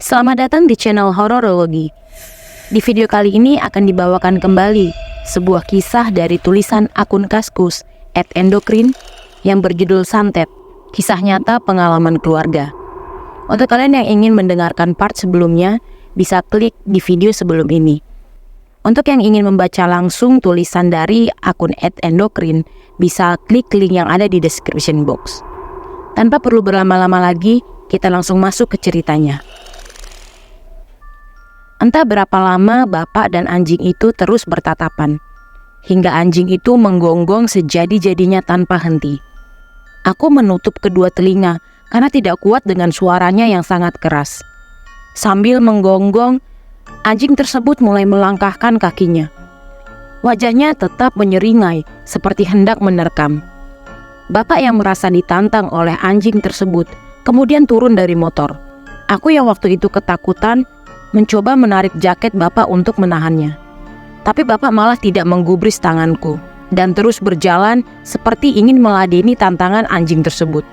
Selamat datang di channel Hororologi. Di video kali ini akan dibawakan kembali sebuah kisah dari tulisan akun Kaskus @endokrin yang berjudul Santet, kisah nyata pengalaman keluarga. Untuk kalian yang ingin mendengarkan part sebelumnya, bisa klik di video sebelum ini. Untuk yang ingin membaca langsung tulisan dari akun @endokrin, bisa klik link yang ada di description box. Tanpa perlu berlama-lama lagi, kita langsung masuk ke ceritanya. Entah berapa lama bapak dan anjing itu terus bertatapan, hingga anjing itu menggonggong sejadi-jadinya tanpa henti. Aku menutup kedua telinga karena tidak kuat dengan suaranya yang sangat keras. Sambil menggonggong, anjing tersebut mulai melangkahkan kakinya. Wajahnya tetap menyeringai seperti hendak menerkam. Bapak yang merasa ditantang oleh anjing tersebut kemudian turun dari motor. Aku yang waktu itu ketakutan mencoba menarik jaket bapak untuk menahannya. Tapi bapak malah tidak menggubris tanganku dan terus berjalan seperti ingin meladeni tantangan anjing tersebut.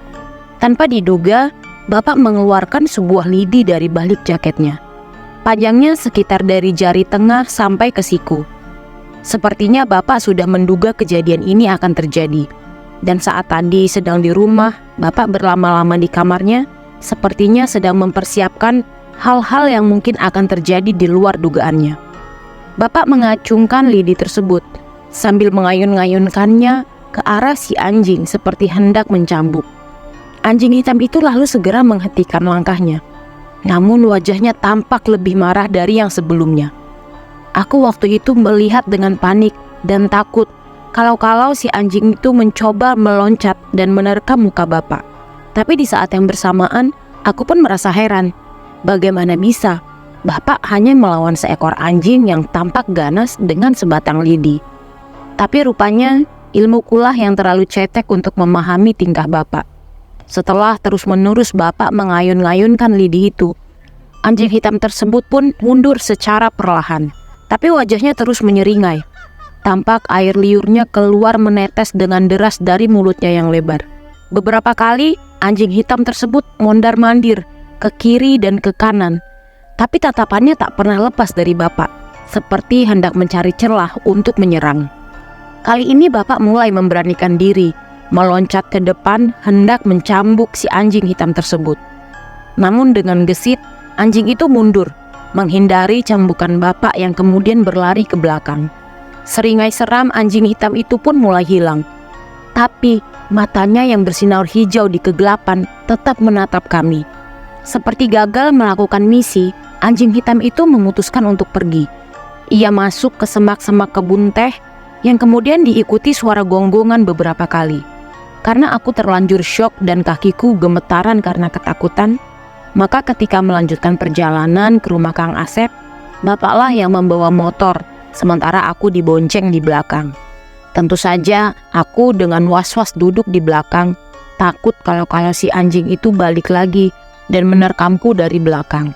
Tanpa diduga, bapak mengeluarkan sebuah lidi dari balik jaketnya. Panjangnya sekitar dari jari tengah sampai ke siku. Sepertinya bapak sudah menduga kejadian ini akan terjadi. Dan saat tadi sedang di rumah, bapak berlama-lama di kamarnya, sepertinya sedang mempersiapkan hal-hal yang mungkin akan terjadi di luar dugaannya. Bapak mengacungkan lidi tersebut sambil mengayun-ngayunkannya ke arah si anjing seperti hendak mencambuk. Anjing hitam itu lalu segera menghentikan langkahnya. Namun wajahnya tampak lebih marah dari yang sebelumnya. Aku waktu itu melihat dengan panik dan takut kalau si anjing itu mencoba meloncat dan menerkam muka bapak. Tapi di saat yang bersamaan, aku pun merasa heran. Bagaimana bisa bapak hanya melawan seekor anjing yang tampak ganas dengan sebatang lidi? Tapi rupanya ilmukulah yang terlalu cetek untuk memahami tingkah bapak. Setelah terus-menerus bapak mengayun-ngayunkan lidi itu, anjing hitam tersebut pun mundur secara perlahan. Tapi wajahnya terus menyeringai. Tampak air liurnya keluar menetes dengan deras dari mulutnya yang lebar. Beberapa kali anjing hitam tersebut mondar-mandir ke kiri dan ke kanan, tapi tatapannya tak pernah lepas dari bapak, seperti hendak mencari celah untuk menyerang. Kali ini bapak mulai memberanikan diri, meloncat ke depan hendak mencambuk si anjing hitam tersebut. Namun dengan gesit, anjing itu mundur, menghindari cambukan bapak yang kemudian berlari ke belakang. Seringai seram anjing hitam itu pun mulai hilang. Tapi matanya yang bersinar hijau di kegelapan tetap menatap kami. Seperti gagal melakukan misi, anjing hitam itu memutuskan untuk pergi. Ia masuk ke semak-semak kebun teh yang kemudian diikuti suara gonggongan beberapa kali. Karena aku terlanjur syok dan kakiku gemetaran karena ketakutan, maka ketika melanjutkan perjalanan ke rumah Kang Asep, bapaklah yang membawa motor, sementara aku dibonceng di belakang. Tentu saja aku dengan was-was duduk di belakang, takut kalau si anjing itu balik lagi dan menerkamku dari belakang.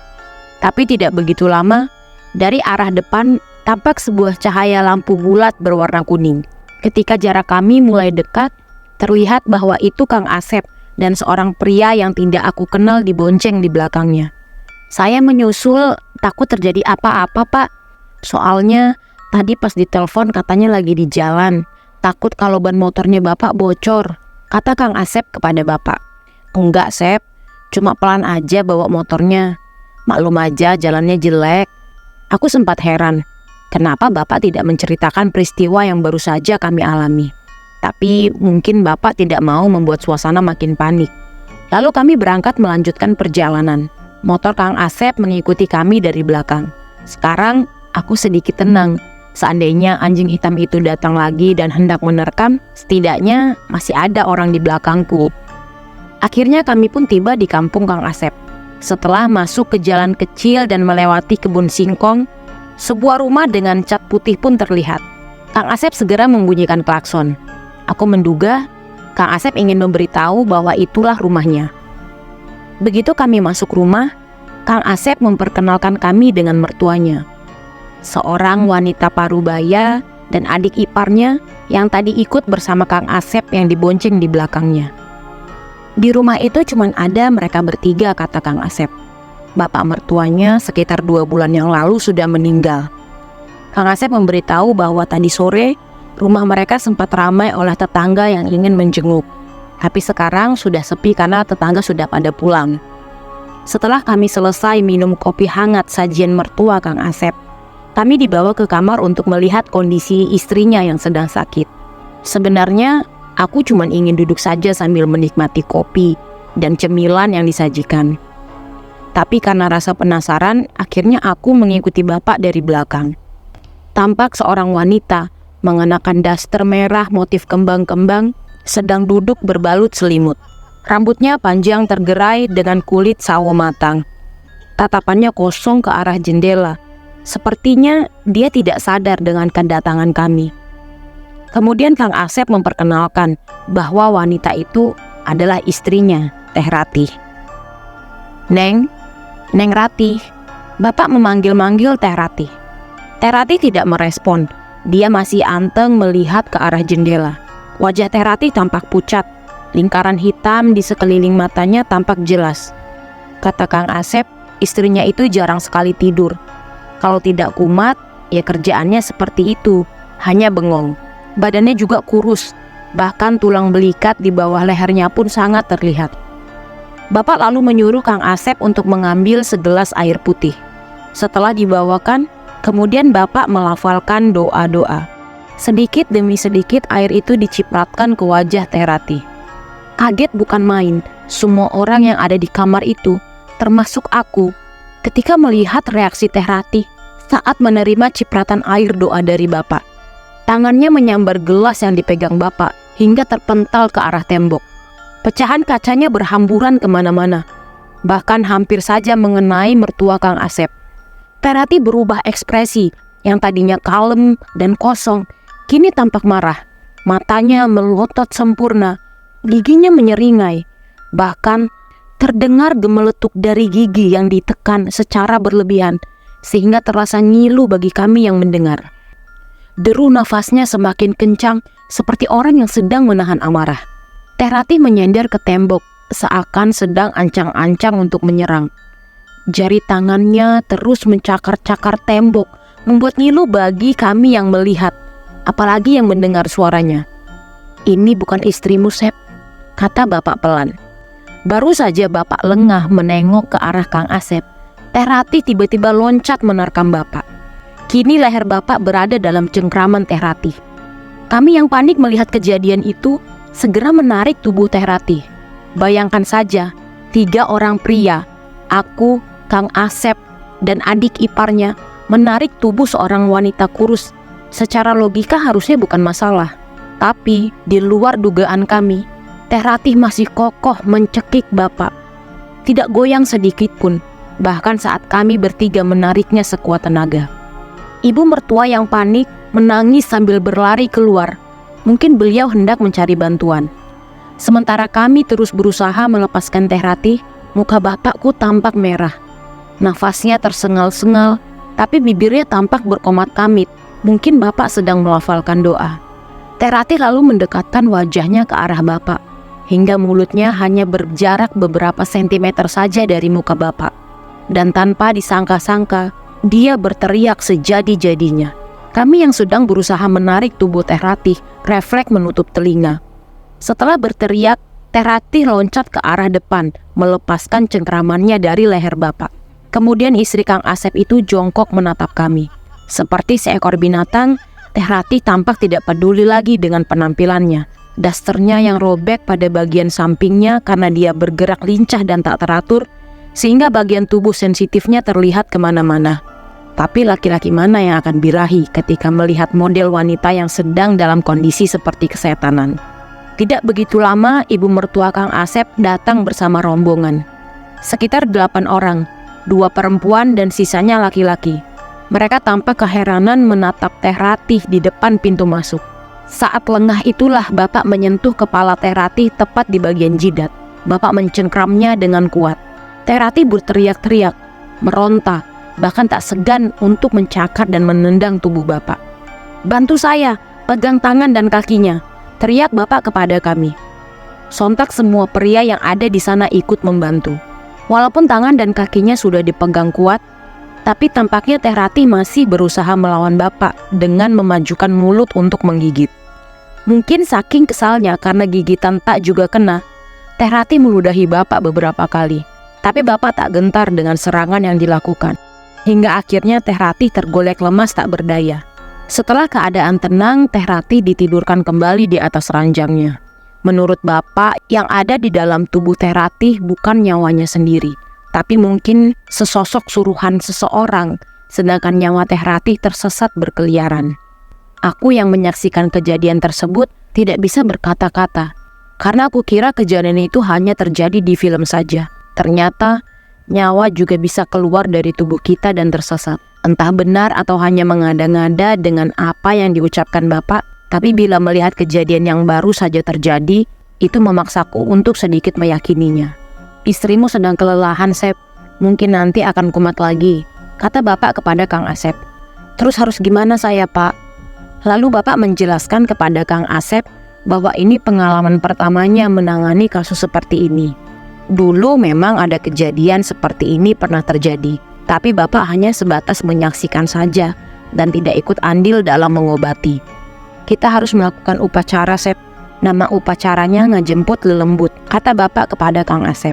Tapi tidak begitu lama, dari arah depan tampak sebuah cahaya lampu bulat berwarna kuning. Ketika jarak kami mulai dekat, terlihat bahwa itu Kang Asep dan seorang pria yang tidak aku kenal dibonceng di belakangnya. Saya menyusul, takut terjadi apa-apa, Pak. Soalnya tadi pas ditelepon katanya lagi di jalan, takut kalau ban motornya Bapak bocor, kata Kang Asep kepada Bapak. Enggak, Sep. Cuma pelan aja bawa motornya. Maklum aja jalannya jelek. Aku sempat heran, kenapa bapak tidak menceritakan peristiwa yang baru saja kami alami. Tapi mungkin bapak tidak mau membuat suasana makin panik. Lalu kami berangkat melanjutkan perjalanan. Motor Kang Asep mengikuti kami dari belakang. Sekarang aku sedikit tenang. Seandainya anjing hitam itu datang lagi dan hendak menerkam, setidaknya masih ada orang di belakangku. Akhirnya kami pun tiba di kampung Kang Asep. Setelah masuk ke jalan kecil dan melewati kebun singkong, sebuah rumah dengan cat putih pun terlihat. Kang Asep segera membunyikan klakson. Aku menduga Kang Asep ingin memberitahu bahwa itulah rumahnya. Begitu kami masuk rumah, Kang Asep memperkenalkan kami dengan mertuanya. Seorang wanita parubaya dan adik iparnya yang tadi ikut bersama Kang Asep yang dibonceng di belakangnya. Di rumah itu cuma ada mereka bertiga, kata Kang Asep. Bapak mertuanya sekitar 2 bulan yang lalu sudah meninggal. Kang Asep memberitahu bahwa tadi sore rumah mereka sempat ramai oleh tetangga yang ingin menjenguk. Tapi sekarang sudah sepi karena tetangga sudah pada pulang. Setelah kami selesai minum kopi hangat sajian mertua Kang Asep, kami dibawa ke kamar untuk melihat kondisi istrinya yang sedang sakit. Sebenarnya aku cuma ingin duduk saja sambil menikmati kopi dan cemilan yang disajikan. Tapi karena rasa penasaran, akhirnya aku mengikuti Bapak dari belakang. Tampak seorang wanita mengenakan daster merah motif kembang-kembang sedang duduk berbalut selimut. Rambutnya panjang tergerai dengan kulit sawo matang. Tatapannya kosong ke arah jendela. Sepertinya dia tidak sadar dengan kedatangan kami. Kemudian Kang Asep memperkenalkan bahwa wanita itu adalah istrinya, Teh Ratih. Neng Ratih. Bapak memanggil-manggil Teh Ratih. Teh Ratih tidak merespon. Dia masih anteng melihat ke arah jendela. Wajah Teh Ratih tampak pucat. Lingkaran hitam di sekeliling matanya tampak jelas. Kata Kang Asep, istrinya itu jarang sekali tidur. Kalau tidak kumat, ya kerjaannya seperti itu, hanya bengong. Badannya juga kurus, bahkan tulang belikat di bawah lehernya pun sangat terlihat. Bapak lalu menyuruh Kang Asep untuk mengambil segelas air putih. Setelah dibawakan, kemudian Bapak melafalkan doa-doa. Sedikit demi sedikit air itu dicipratkan ke wajah Teh Ratih. Kaget bukan main, semua orang yang ada di kamar itu, termasuk aku, ketika melihat reaksi Teh Ratih saat menerima cipratan air doa dari Bapak. Tangannya menyambar gelas yang dipegang Bapak hingga terpental ke arah tembok. Pecahan kacanya berhamburan kemana-mana, bahkan hampir saja mengenai mertua Kang Asep. Teh Ratih berubah ekspresi yang tadinya kalem dan kosong, kini tampak marah. Matanya melotot sempurna, giginya menyeringai, bahkan terdengar gemeletuk dari gigi yang ditekan secara berlebihan, sehingga terasa ngilu bagi kami yang mendengar. Deru nafasnya semakin kencang, seperti orang yang sedang menahan amarah. Teh Ratih menyender ke tembok, seakan sedang ancang-ancang untuk menyerang. Jari tangannya terus mencakar-cakar tembok, membuat ngilu bagi kami yang melihat, apalagi yang mendengar suaranya. "Ini bukan istrimu, Sep," kata Bapak pelan. Baru saja Bapak lengah menengok ke arah Kang Asep, Teh Ratih tiba-tiba loncat menerkam Bapak. Kini leher Bapak berada dalam cengkraman Teh Ratih. Kami yang panik melihat kejadian itu segera menarik tubuh Teh Ratih. Bayangkan saja, 3 orang pria, aku, Kang Asep, dan adik iparnya, menarik tubuh seorang wanita kurus. Secara logika harusnya bukan masalah. Tapi di luar dugaan kami, Teh Ratih masih kokoh mencekik Bapak. Tidak goyang sedikit pun, bahkan saat kami bertiga menariknya sekuat tenaga. Ibu mertua yang panik menangis sambil berlari keluar. Mungkin beliau hendak mencari bantuan. Sementara kami terus berusaha melepaskan Teh Ratih, muka Bapakku tampak merah. Nafasnya tersengal-sengal, tapi bibirnya tampak berkomat kamit. Mungkin Bapak sedang melafalkan doa. Teh Ratih lalu mendekatkan wajahnya ke arah Bapak, hingga mulutnya hanya berjarak beberapa sentimeter saja dari muka Bapak. Dan tanpa disangka-sangka, dia berteriak sejadi-jadinya. Kami yang sedang berusaha menarik tubuh Teh Ratih refleks menutup telinga. Setelah berteriak, Teh Ratih loncat ke arah depan, melepaskan cengkramannya dari leher Bapak. Kemudian istri Kang Asep itu jongkok menatap kami. Seperti seekor binatang, Teh Ratih tampak tidak peduli lagi dengan penampilannya. Dasternya yang robek pada bagian sampingnya karena dia bergerak lincah dan tak teratur, sehingga bagian tubuh sensitifnya terlihat kemana-mana. Tapi laki-laki mana yang akan birahi ketika melihat model wanita yang sedang dalam kondisi seperti kesetanan? Tidak begitu lama, ibu mertua Kang Asep datang bersama rombongan. Sekitar 8 orang, 2 perempuan dan sisanya laki-laki. Mereka tampak keheranan menatap Teh Ratih di depan pintu masuk. Saat lengah itulah Bapak menyentuh kepala Teh Ratih tepat di bagian jidat. Bapak mencengkramnya dengan kuat. Teh Ratih berteriak-teriak, meronta, bahkan tak segan untuk mencakar dan menendang tubuh Bapak. "Bantu saya, pegang tangan dan kakinya," teriak Bapak kepada kami. Sontak semua pria yang ada di sana ikut membantu. Walaupun tangan dan kakinya sudah dipegang kuat, tapi tampaknya Teh Ratih masih berusaha melawan Bapak dengan memajukan mulut untuk menggigit. Mungkin saking kesalnya karena gigitan tak juga kena, Teh Ratih meludahi Bapak beberapa kali. Tapi Bapak tak gentar dengan serangan yang dilakukan. Hingga akhirnya Teh Ratih tergolek lemas tak berdaya. Setelah keadaan tenang, Teh Ratih ditidurkan kembali di atas ranjangnya. Menurut Bapak, yang ada di dalam tubuh Teh Ratih bukan nyawanya sendiri, tapi mungkin sesosok suruhan seseorang, sedangkan nyawa Teh Ratih tersesat berkeliaran. Aku yang menyaksikan kejadian tersebut tidak bisa berkata-kata, karena aku kira kejadian itu hanya terjadi di film saja. Ternyata, nyawa juga bisa keluar dari tubuh kita dan tersesat. Entah benar atau hanya mengada-ngada dengan apa yang diucapkan Bapak, tapi bila melihat kejadian yang baru saja terjadi, itu memaksaku untuk sedikit meyakininya. Istrimu sedang kelelahan, Sep. Mungkin nanti akan kumat lagi, kata Bapak kepada Kang Asep. Terus harus gimana saya, Pak? Lalu Bapak menjelaskan kepada Kang Asep bahwa ini pengalaman pertamanya menangani kasus seperti ini. Dulu memang ada kejadian seperti ini pernah terjadi, tapi Bapak hanya sebatas menyaksikan saja dan tidak ikut andil dalam mengobati. Kita harus melakukan upacara, Sep. Nama upacaranya ngajemput lelembut, kata Bapak kepada Kang Asep.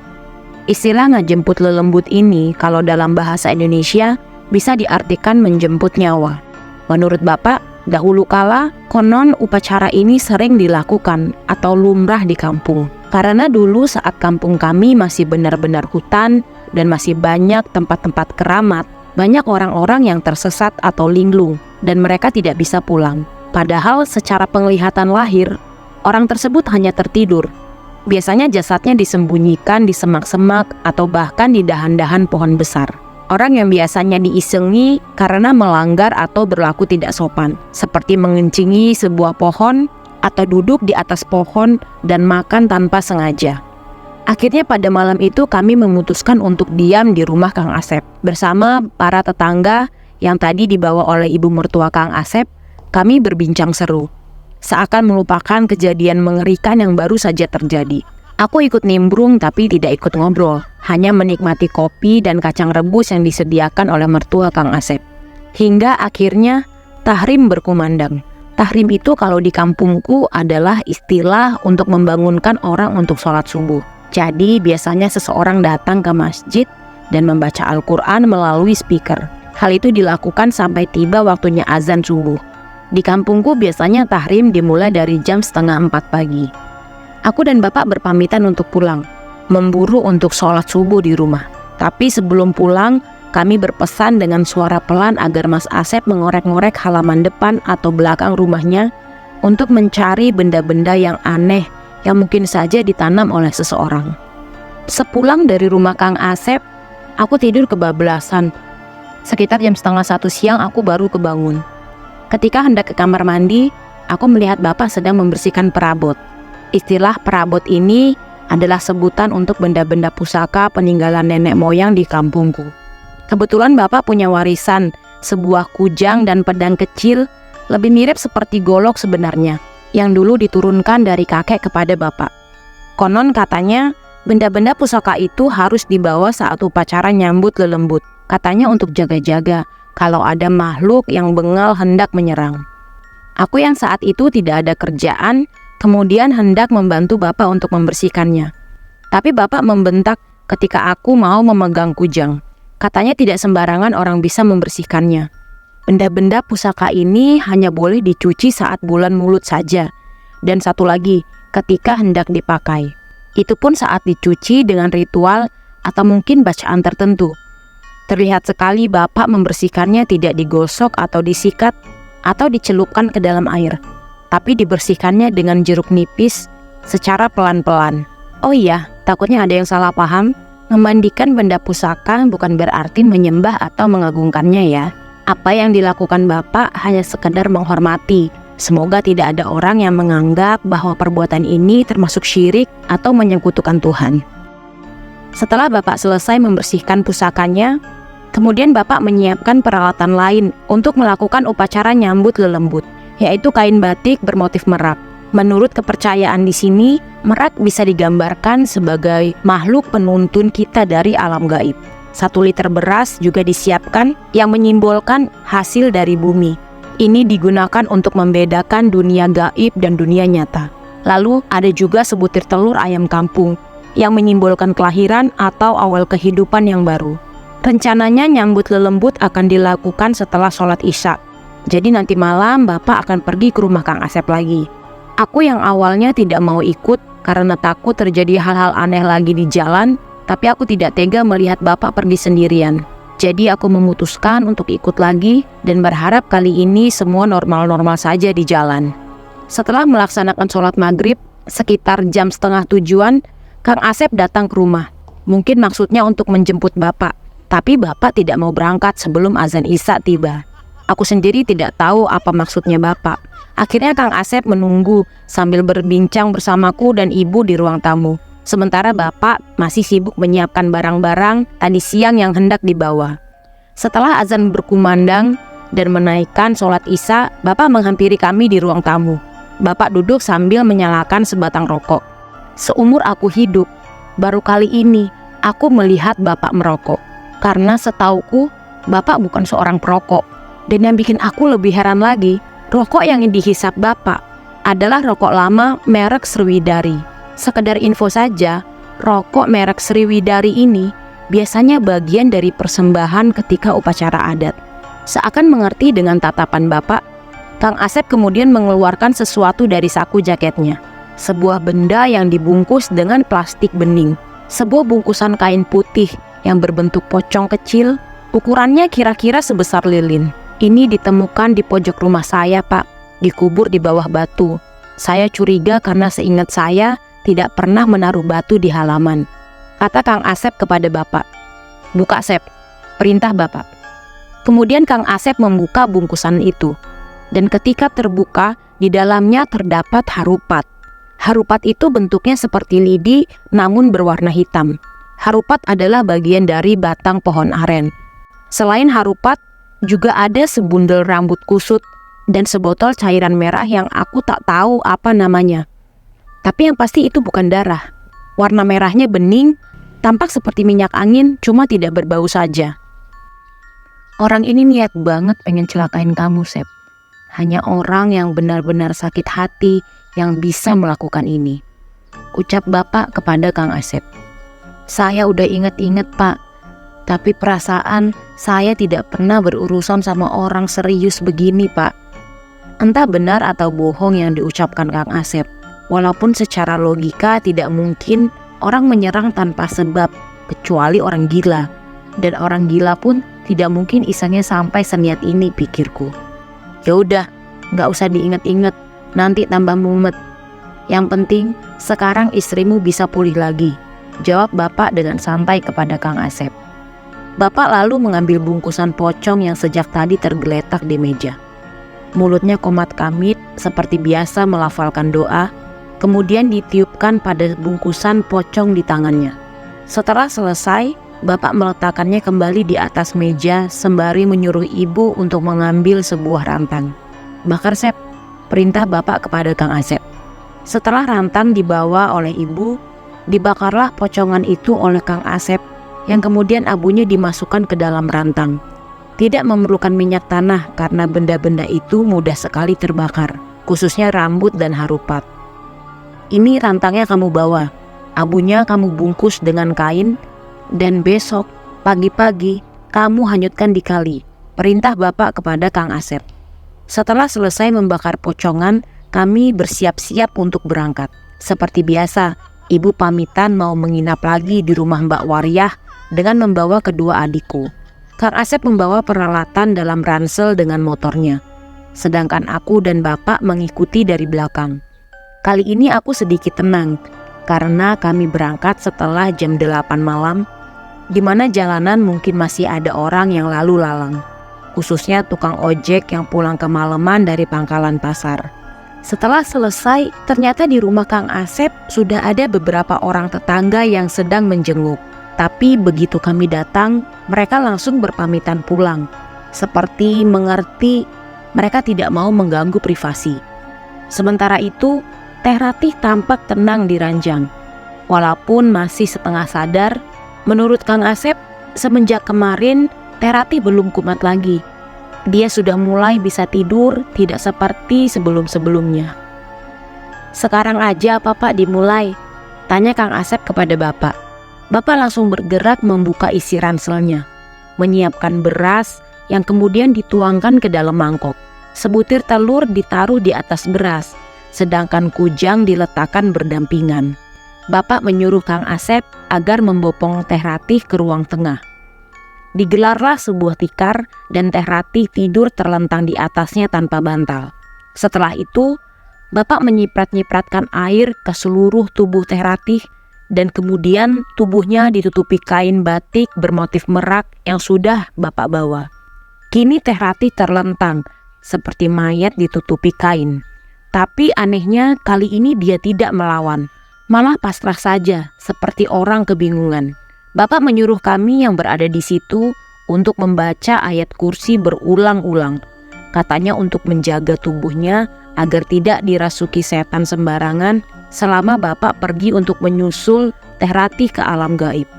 Istilah ngajemput lelembut ini kalau dalam bahasa Indonesia bisa diartikan menjemput nyawa. Menurut Bapak, dahulu kala konon upacara ini sering dilakukan atau lumrah di kampung. Karena dulu saat kampung kami masih benar-benar hutan dan masih banyak tempat-tempat keramat, banyak orang-orang yang tersesat atau linglung dan mereka tidak bisa pulang. Padahal secara penglihatan lahir, orang tersebut hanya tertidur. Biasanya jasadnya disembunyikan di semak-semak atau bahkan di dahan-dahan pohon besar. Orang yang biasanya diisengi karena melanggar atau berlaku tidak sopan, seperti mengencingi sebuah pohon atau duduk di atas pohon dan makan tanpa sengaja. Akhirnya pada malam itu kami memutuskan untuk diam di rumah Kang Asep. Bersama para tetangga yang tadi dibawa oleh ibu mertua Kang Asep, kami berbincang seru, seakan melupakan kejadian mengerikan yang baru saja terjadi. Aku ikut nimbrung tapi tidak ikut ngobrol, hanya menikmati kopi dan kacang rebus yang disediakan oleh mertua Kang Asep. Hingga akhirnya tahrim berkumandang. Tahrim itu kalau di kampungku adalah istilah untuk membangunkan orang untuk sholat subuh. Jadi biasanya seseorang datang ke masjid dan membaca Al-Quran melalui speaker. Hal itu dilakukan sampai tiba waktunya azan subuh. Di kampungku biasanya tahrim dimulai dari jam 3:30 pagi. Aku dan Bapak berpamitan untuk pulang, memburu untuk sholat subuh di rumah. Tapi sebelum pulang, kami berpesan dengan suara pelan agar Mas Asep mengorek-ngorek halaman depan atau belakang rumahnya untuk mencari benda-benda yang aneh yang mungkin saja ditanam oleh seseorang. Sepulang dari rumah Kang Asep, aku tidur kebablasan. Sekitar jam 12:30 siang aku baru kebangun. Ketika hendak ke kamar mandi, aku melihat Bapak sedang membersihkan perabot. Istilah perabot ini adalah sebutan untuk benda-benda pusaka peninggalan nenek moyang di kampungku. Kebetulan Bapak punya warisan, sebuah kujang dan pedang kecil, lebih mirip seperti golok sebenarnya, yang dulu diturunkan dari kakek kepada Bapak. Konon katanya, benda-benda pusaka itu harus dibawa saat upacara nyambut lelembut. Katanya untuk jaga-jaga kalau ada makhluk yang bengal hendak menyerang. Aku yang saat itu tidak ada kerjaan, kemudian hendak membantu Bapak untuk membersihkannya. Tapi Bapak membentak ketika aku mau memegang kujang. Katanya tidak sembarangan orang bisa membersihkannya. Benda-benda pusaka ini hanya boleh dicuci saat bulan Maulud saja. Dan satu lagi, ketika hendak dipakai. Itu pun saat dicuci dengan ritual atau mungkin bacaan tertentu. Terlihat sekali Bapak membersihkannya tidak digosok atau disikat atau dicelupkan ke dalam air, tapi dibersihkannya dengan jeruk nipis secara pelan-pelan. Oh iya, takutnya ada yang salah paham. Memandikan benda pusaka bukan berarti menyembah atau mengagungkannya ya. Apa yang dilakukan Bapak hanya sekedar menghormati. Semoga tidak ada orang yang menganggap bahwa perbuatan ini termasuk syirik atau menyekutukan Tuhan. Setelah Bapak selesai membersihkan pusakanya, kemudian Bapak menyiapkan peralatan lain untuk melakukan upacara nyambut lelembut, yaitu kain batik bermotif merak. Menurut kepercayaan di sini, merak bisa digambarkan sebagai makhluk penuntun kita dari alam gaib. 1 liter beras juga disiapkan yang menyimbolkan hasil dari bumi. Ini digunakan untuk membedakan dunia gaib dan dunia nyata. Lalu ada juga sebutir telur ayam kampung yang menyimbolkan kelahiran atau awal kehidupan yang baru. Rencananya nyambut lelembut akan dilakukan setelah sholat Isya. Jadi nanti malam Bapak akan pergi ke rumah Kang Asep lagi. Aku yang awalnya tidak mau ikut karena takut terjadi hal-hal aneh lagi di jalan, tapi aku tidak tega melihat Bapak pergi sendirian. Jadi aku memutuskan untuk ikut lagi dan berharap kali ini semua normal-normal saja di jalan. Setelah melaksanakan sholat maghrib, sekitar jam 6:30, Kang Asep datang ke rumah. Mungkin maksudnya untuk menjemput Bapak, tapi Bapak tidak mau berangkat sebelum azan Isya tiba. Aku sendiri tidak tahu apa maksudnya Bapak. Akhirnya Kang Asep menunggu sambil berbincang bersamaku dan ibu di ruang tamu. Sementara Bapak masih sibuk menyiapkan barang-barang tadi siang yang hendak dibawa. Setelah azan berkumandang dan menaikkan sholat Isya, Bapak menghampiri kami di ruang tamu. Bapak duduk sambil menyalakan sebatang rokok. Seumur aku hidup, baru kali ini aku melihat Bapak merokok. Karena setauku, Bapak bukan seorang perokok. Dan yang bikin aku lebih heran lagi, rokok yang dihisap Bapak adalah rokok lama merek Sriwidari. Sekedar info saja, rokok merek Sriwidari ini biasanya bagian dari persembahan ketika upacara adat. Seakan mengerti dengan tatapan Bapak, Kang Asep kemudian mengeluarkan sesuatu dari saku jaketnya. Sebuah benda yang dibungkus dengan plastik bening. Sebuah bungkusan kain putih yang berbentuk pocong kecil, ukurannya kira-kira sebesar lilin. Ini ditemukan di pojok rumah saya, Pak, dikubur di bawah batu. Saya curiga karena seingat saya tidak pernah menaruh batu di halaman. Kata Kang Asep kepada Bapak. Buka, Sep, perintah Bapak. Kemudian Kang Asep membuka bungkusan itu. Dan ketika terbuka, di dalamnya terdapat harupat. Harupat itu bentuknya seperti lidi namun berwarna hitam. Harupat adalah bagian dari batang pohon aren. Selain harupat, juga ada sebundel rambut kusut dan sebotol cairan merah yang aku tak tahu apa namanya. Tapi yang pasti itu bukan darah. Warna merahnya bening, tampak seperti minyak angin, cuma tidak berbau saja. Orang ini niat banget pengen celakain kamu, Sep. Hanya orang yang benar-benar sakit hati yang bisa melakukan ini, ucap Bapak kepada Kang Asep. Saya udah inget-inget, Pak. Tapi perasaan saya tidak pernah berurusan sama orang serius begini, Pak. Entah benar atau bohong yang diucapkan Kang Asep. Walaupun secara logika tidak mungkin orang menyerang tanpa sebab, kecuali orang gila. Dan orang gila pun tidak mungkin isengnya sampai seniat ini, pikirku. Ya udah, nggak usah diinget-inget, nanti tambah mumet. Yang penting sekarang istrimu bisa pulih lagi, jawab Bapak dengan santai kepada Kang Asep. Bapak lalu mengambil bungkusan pocong yang sejak tadi tergeletak di meja. Mulutnya komat kamit seperti biasa melafalkan doa, kemudian ditiupkan pada bungkusan pocong di tangannya. Setelah selesai, Bapak meletakkannya kembali di atas meja sembari menyuruh ibu untuk mengambil sebuah rantang. Bakar, Sep, perintah Bapak kepada Kang Asep. Setelah rantang dibawa oleh ibu, dibakarlah pocongan itu oleh Kang Asep yang kemudian abunya dimasukkan ke dalam rantang. Tidak memerlukan minyak tanah karena benda-benda itu mudah sekali terbakar, khususnya rambut dan harupat. Ini rantangnya kamu bawa, abunya kamu bungkus dengan kain, dan besok pagi-pagi kamu hanyutkan di kali, perintah Bapak kepada Kang Asep. Setelah selesai membakar pocongan, kami bersiap-siap untuk berangkat. Seperti biasa, ibu pamitan mau menginap lagi di rumah Mbak Waryah dengan membawa kedua adikku. Kang Asep membawa peralatan dalam ransel dengan motornya, sedangkan aku dan Bapak mengikuti dari belakang. Kali ini aku sedikit tenang, karena kami berangkat setelah jam 8 malam, di mana jalanan mungkin masih ada orang yang lalu lalang, khususnya tukang ojek yang pulang kemalaman dari pangkalan pasar. Setelah selesai, ternyata di rumah Kang Asep sudah ada beberapa orang tetangga yang sedang menjenguk. Tapi begitu kami datang, mereka langsung berpamitan pulang. Seperti mengerti mereka tidak mau mengganggu privasi. Sementara itu, Teh Ratih tampak tenang di ranjang. Walaupun masih setengah sadar, menurut Kang Asep, semenjak kemarin Teh Ratih belum kumat lagi. Dia sudah mulai bisa tidur, tidak seperti sebelum-sebelumnya. "Sekarang aja apa Pak dimulai?" tanya Kang Asep kepada Bapak. Bapak langsung bergerak membuka isi ranselnya, menyiapkan beras yang kemudian dituangkan ke dalam mangkok. Sebutir telur ditaruh di atas beras, sedangkan kujang diletakkan berdampingan. Bapak menyuruh Kang Asep agar membopong Teh Ratih ke ruang tengah. Digelarlah sebuah tikar dan Teh Ratih tidur terlentang di atasnya tanpa bantal. Setelah itu, Bapak menyiprat-nyipratkan air ke seluruh tubuh Teh Ratih dan kemudian tubuhnya ditutupi kain batik bermotif merak yang sudah Bapak bawa. Kini Teh Ratih terlentang seperti mayat ditutupi kain. Tapi anehnya kali ini dia tidak melawan, malah pasrah saja seperti orang kebingungan. Bapak menyuruh kami yang berada di situ untuk membaca ayat kursi berulang-ulang. Katanya untuk menjaga tubuhnya agar tidak dirasuki setan sembarangan selama Bapak pergi untuk menyusul Teh Ratih ke alam gaib.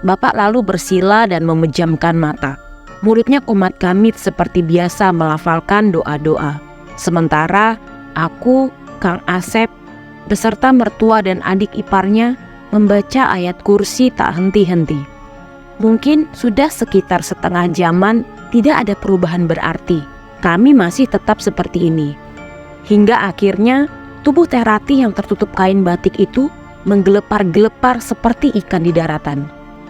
Bapak lalu bersila dan memejamkan mata. Mulutnya kumat kamit seperti biasa melafalkan doa-doa. Sementara aku, Kang Asep, beserta mertua dan adik iparnya membaca ayat kursi tak henti-henti. Mungkin sudah sekitar setengah jaman tidak ada perubahan berarti. Kami masih tetap seperti ini. Hingga akhirnya tubuh Teh Ratih yang tertutup kain batik itu menggelepar-gelepar seperti ikan di daratan.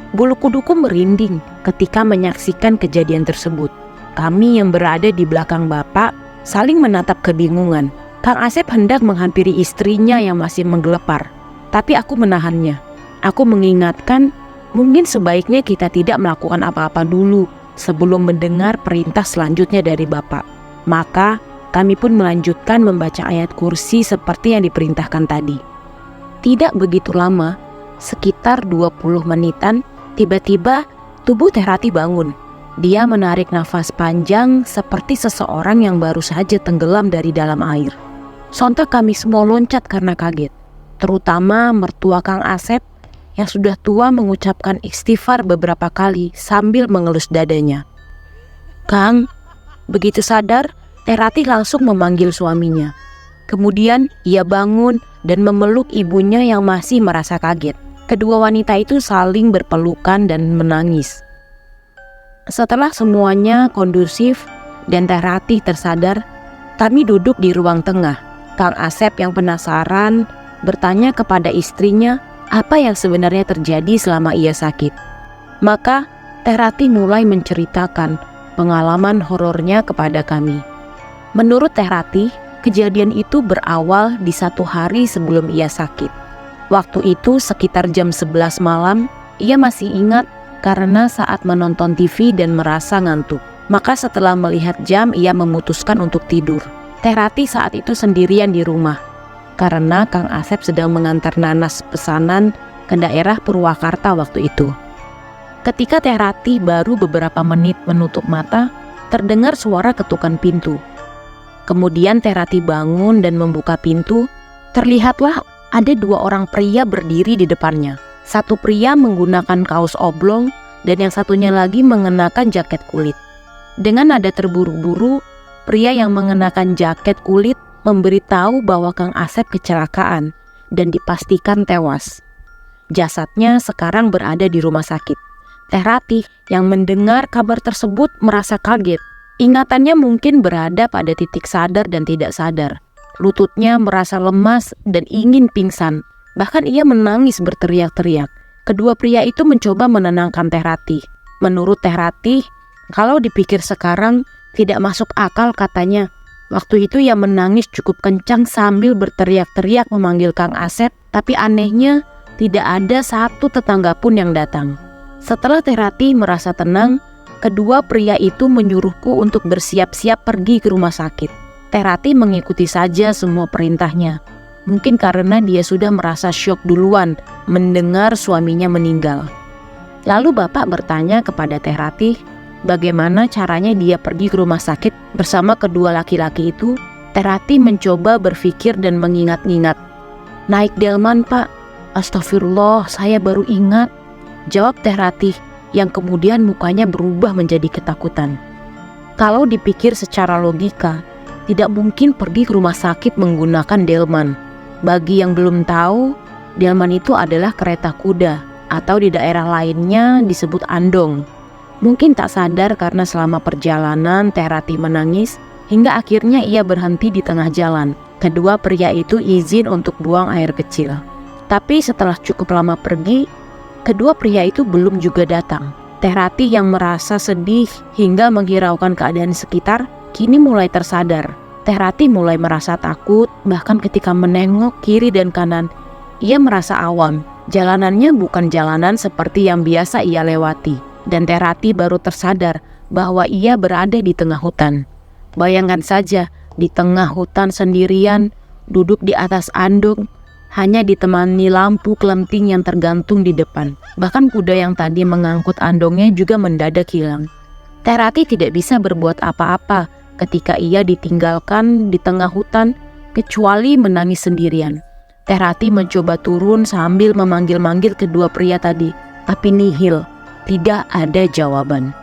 Bulu kuduku merinding ketika menyaksikan kejadian tersebut. Kami yang berada di belakang Bapak saling menatap kebingungan. Kang Asep hendak menghampiri istrinya yang masih menggelepar, tapi aku menahannya. Aku mengingatkan, mungkin sebaiknya kita tidak melakukan apa-apa dulu sebelum mendengar perintah selanjutnya dari Bapak. Maka kami pun melanjutkan membaca ayat kursi seperti yang diperintahkan tadi. Tidak begitu lama, sekitar 20 menitan, tiba-tiba tubuh Teh Ratih bangun. Dia menarik nafas panjang seperti seseorang yang baru saja tenggelam dari dalam air. Sontak kami semua loncat karena kaget, terutama mertua Kang Asep yang sudah tua mengucapkan istighfar beberapa kali sambil mengelus dadanya. "Kang." Begitu sadar, Teh Ratih langsung memanggil suaminya. Kemudian ia bangun dan memeluk ibunya yang masih merasa kaget. Kedua wanita itu saling berpelukan dan menangis. Setelah semuanya kondusif dan Teh Ratih tersadar, kami duduk di ruang tengah. Kang Asep yang penasaran bertanya kepada istrinya apa yang sebenarnya terjadi selama ia sakit. Maka Teh Ratih mulai menceritakan pengalaman horornya kepada kami. Menurut Teh Ratih, kejadian itu berawal di satu hari sebelum ia sakit. Waktu itu sekitar jam 11 malam, ia masih ingat karena saat menonton TV dan merasa ngantuk. Maka setelah melihat jam, ia memutuskan untuk tidur. Teh Ratih saat itu sendirian di rumah, karena Kang Asep sedang mengantar nanas pesanan ke daerah Purwakarta waktu itu. Ketika Teh Ratih baru beberapa menit menutup mata, terdengar suara ketukan pintu. Kemudian Teh Ratih bangun dan membuka pintu. Terlihatlah ada dua orang pria berdiri di depannya. Satu pria menggunakan kaos oblong dan yang satunya lagi mengenakan jaket kulit. Dengan nada terburu-buru, pria yang mengenakan jaket kulit memberitahu bahwa Kang Asep kecelakaan dan dipastikan tewas. Jasadnya sekarang berada di rumah sakit. Teh Ratih yang mendengar kabar tersebut merasa kaget. Ingatannya mungkin berada pada titik sadar dan tidak sadar. Lututnya merasa lemas dan ingin pingsan. Bahkan ia menangis berteriak-teriak. Kedua pria itu mencoba menenangkan Teh Ratih. Menurut Teh Ratih, kalau dipikir sekarang tidak masuk akal katanya. Waktu itu ia menangis cukup kencang sambil berteriak-teriak memanggil Kang Asep, tapi anehnya tidak ada satu tetangga pun yang datang. Setelah Teh Ratih merasa tenang, kedua pria itu menyuruhku untuk bersiap-siap pergi ke rumah sakit. Teh Ratih mengikuti saja semua perintahnya. Mungkin karena dia sudah merasa syok duluan mendengar suaminya meninggal. Lalu Bapak bertanya kepada Teh Ratih, bagaimana caranya dia pergi ke rumah sakit bersama kedua laki-laki itu. Teh Ratih mencoba berpikir dan mengingat-ingat. Naik delman, Pak. Astagfirullah, saya baru ingat, jawab Teh Ratih yang kemudian mukanya berubah menjadi ketakutan. Kalau dipikir secara logika, tidak mungkin pergi ke rumah sakit menggunakan delman. Bagi yang belum tahu, delman itu adalah kereta kuda atau di daerah lainnya disebut andong. Mungkin tak sadar karena selama perjalanan Teh Ratih menangis hingga akhirnya ia berhenti di tengah jalan. Kedua pria itu izin untuk buang air kecil. Tapi setelah cukup lama pergi, kedua pria itu belum juga datang. Teh Ratih yang merasa sedih hingga menghiraukan keadaan sekitar, kini mulai tersadar. Teh Ratih mulai merasa takut, bahkan ketika menengok kiri dan kanan, ia merasa awam. Jalanannya bukan jalanan seperti yang biasa ia lewati. Dan Teh Ratih baru tersadar bahwa ia berada di tengah hutan. Bayangkan saja, di tengah hutan sendirian, duduk di atas andong, hanya ditemani lampu kelenting yang tergantung di depan. Bahkan kuda yang tadi mengangkut andongnya juga mendadak hilang. Teh Ratih tidak bisa berbuat apa-apa ketika ia ditinggalkan di tengah hutan, kecuali menangis sendirian. Teh Ratih mencoba turun sambil memanggil-manggil kedua pria tadi, tapi nihil, tidak ada jawaban.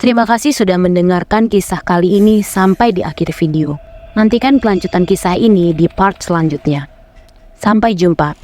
Terima kasih sudah mendengarkan kisah kali ini sampai di akhir video. Nantikan kelanjutan kisah ini di part selanjutnya. Sampai jumpa.